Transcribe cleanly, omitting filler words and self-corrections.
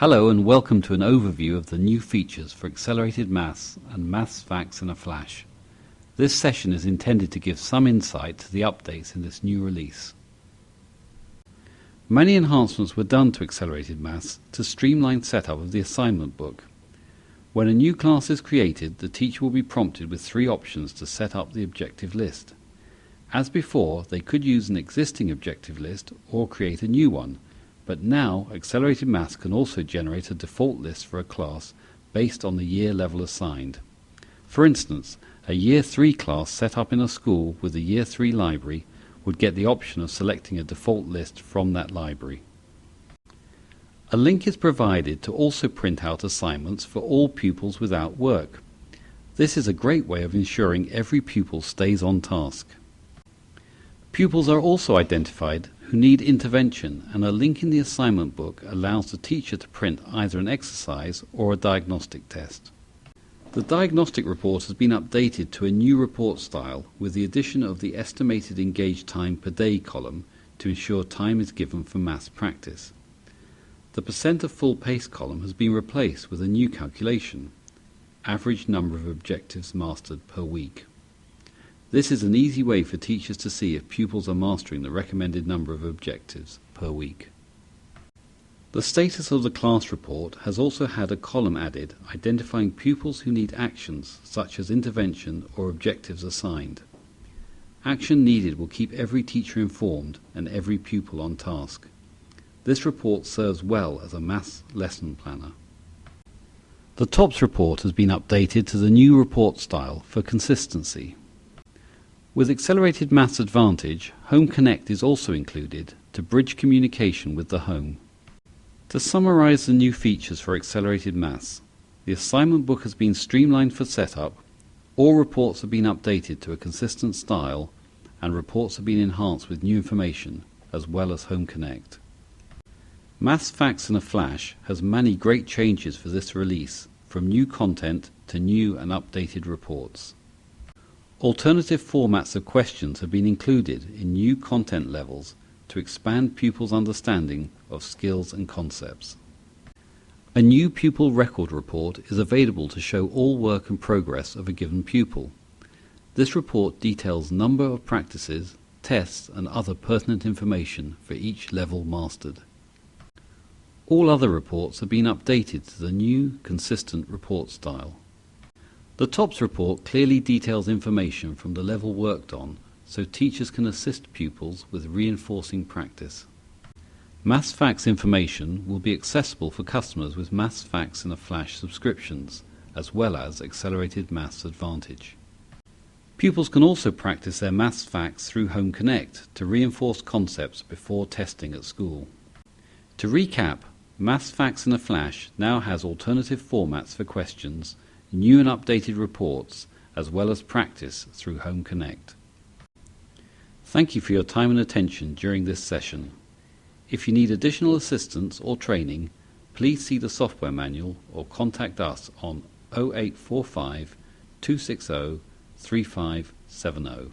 Hello and welcome to an overview of the new features for Accelerated Maths and Maths Facts in a Flash. This session is intended to give some insight to the updates in this new release. Many enhancements were done to Accelerated Maths to streamline setup of the assignment book. When a new class is created, the teacher will be prompted with three options to set up the objective list. As before, they could use an existing objective list or create a new one. But now, Accelerated Maths can also generate a default list for a class based on the year level assigned. For instance, a Year 3 class set up in a school with a Year 3 library would get the option of selecting a default list from that library. A link is provided to also print out assignments for all pupils without work. This is a great way of ensuring every pupil stays on task. Pupils are also identified who need intervention, and a link in the assignment book allows the teacher to print either an exercise or a diagnostic test. The diagnostic report has been updated to a new report style with the addition of the estimated engaged time per day column to ensure time is given for maths practice. The percent of full pace column has been replaced with a new calculation, average number of objectives mastered per week. This is an easy way for teachers to see if pupils are mastering the recommended number of objectives per week. The status of the class report has also had a column added identifying pupils who need actions such as intervention or objectives assigned. Action needed will keep every teacher informed and every pupil on task. This report serves well as a maths lesson planner. The TOPS report has been updated to the new report style for consistency. With Accelerated Maths Advantage, Home Connect is also included to bridge communication with the home. To summarise the new features for Accelerated Maths, the assignment book has been streamlined for setup, all reports have been updated to a consistent style, and reports have been enhanced with new information, as well as Home Connect. Maths Facts in a Flash has many great changes for this release, from new content to new and updated reports. Alternative formats of questions have been included in new content levels to expand pupils' understanding of skills and concepts. A new pupil record report is available to show all work and progress of a given pupil. This report details number of practices, tests and other pertinent information for each level mastered. All other reports have been updated to the new, consistent report style. The TOPS report clearly details information from the level worked on, so teachers can assist pupils with reinforcing practice. Maths Facts information will be accessible for customers with Maths Facts in a Flash subscriptions, as well as Accelerated Maths Advantage. Pupils can also practice their Maths Facts through Home Connect to reinforce concepts before testing at school. To recap, Maths Facts in a Flash now has alternative formats for questions, new and updated reports, as well as practice through Home Connect. Thank you for your time and attention during this session. If you need additional assistance or training, please see the software manual or contact us on 0845 260 3570.